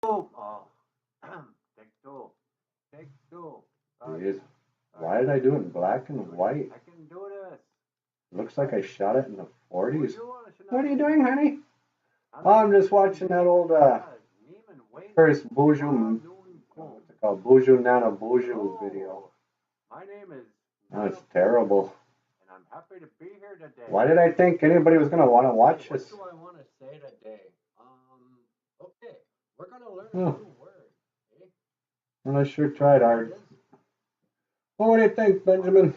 Oh, take two. Take two. Jeez. Why did I do it in black and white? I can do this. Looks like I shot it in the 40s. Boozhoo, What are you doing, honey? Oh, I'm just watching that old first Boozhoo, what's it called? Boozhoo NANABOOZHOO video. My name is. That's terrible. And I'm happy to be here today. Why did I think anybody was gonna want to watch this? What do I want to say today? Okay, we're gonna learn a new word. Eh? Well, I sure tried hard. Well, what do you think, Benjamin?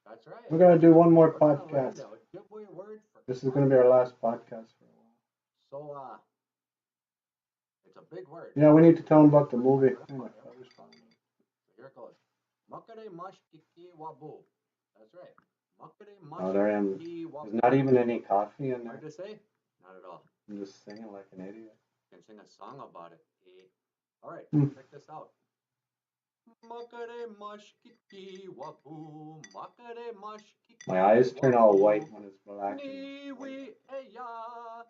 That's right. We're gonna do one more podcast. This is gonna be our last podcast for a while. So, it's a big word. Yeah, we need to tell them about the movie. So here it goes. Makare mashkiki wabu. That's right. Makare Oh, there I am. mashkiki wabu. There's not even any coffee in there. Hard to say? Not at all. I'm just singing like an idiot. You can sing a song about it. Eh? All right, check this out. Makare mashkiki wabu. Makare mashkiki. My eyes turn all white when it's black. Niwi eya.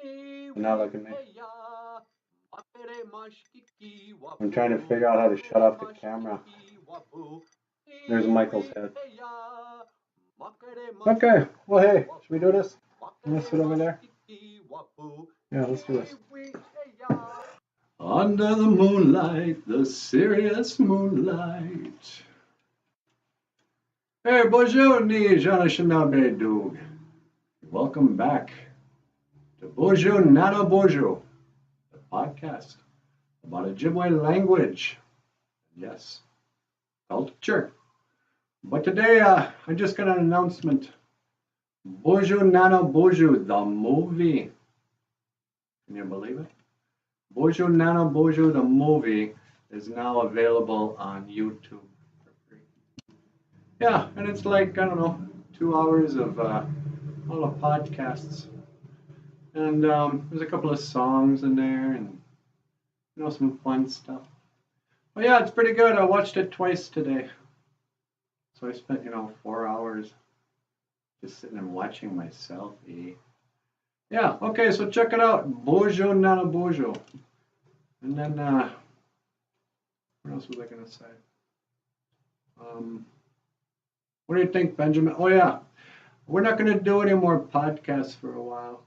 Niwi Now look at me. eya. Makare mashkiki wabu. I'm trying to figure out how to shut off the camera. There's Michael's head. Okay, well hey, should we do this? I'm gonna sit over there. Yeah, let's do this. Under the moonlight, the serious moonlight. Hey, Boozhoo ni jana shinabe dug. Welcome back to Boozhoo NANABOOZHOO, the podcast about Ojibwe language. Yes, culture. But today, I just got an announcement. Boozhoo NANABOOZHOO, the movie. Can you believe it? Boozhoo NANABOOZHOO, the movie, is now available on YouTube for free. Yeah, and it's like, I don't know, 2 hours of all the podcasts. And there's a couple of songs in there and, you know, some fun stuff. But yeah, it's pretty good. I watched it twice today. So I spent, 4 hours just sitting and watching myself. Yeah, okay, so check it out. Boozhoo NANABOOZHOO. And then, what else was I going to say? What do you think, Benjamin? Oh, yeah, we're not going to do any more podcasts for a while.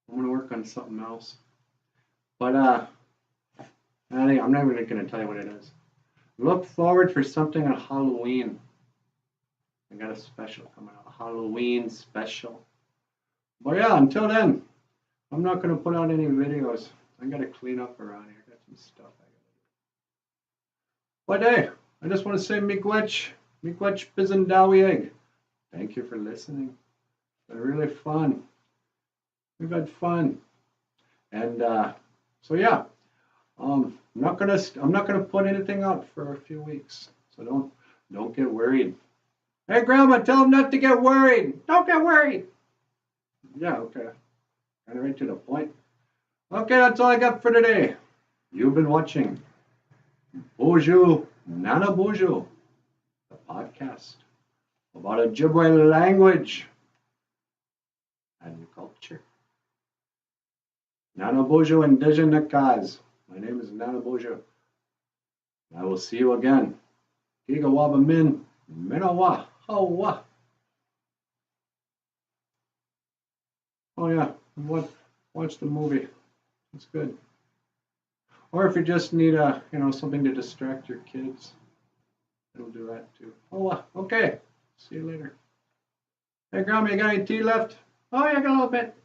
I'm going to work on something else. But, I'm not even going to tell you what it is. Look forward for something on Halloween. I got a special coming out, a Halloween special. But yeah, until then, I'm not going to put out any videos. I got to clean up around here. Got some stuff I got to do. But hey, I just want to say miigwech bizendawieg. Thank you for listening. It's been really fun. We've had fun. And so yeah, I'm not gonna put anything out for a few weeks. So don't get worried. Hey, Grandma, tell them not to get worried. Don't get worried. Yeah, okay. Kind of right to the point. Okay, that's all I got for today. You've been watching Boozhoo NANABOOZHOO, the podcast about Ojibwe language and culture. NANABOOZHOO Indigenous. My name is NANABOOZHOO. I will see you again. Gigawabamin min, minawa, hawa. Oh yeah, watch the movie. It's good. Or if you just need something to distract your kids, it'll do that too. Oh, okay. See you later. Hey, Grandma, you got any tea left? Oh, yeah, I got a little bit.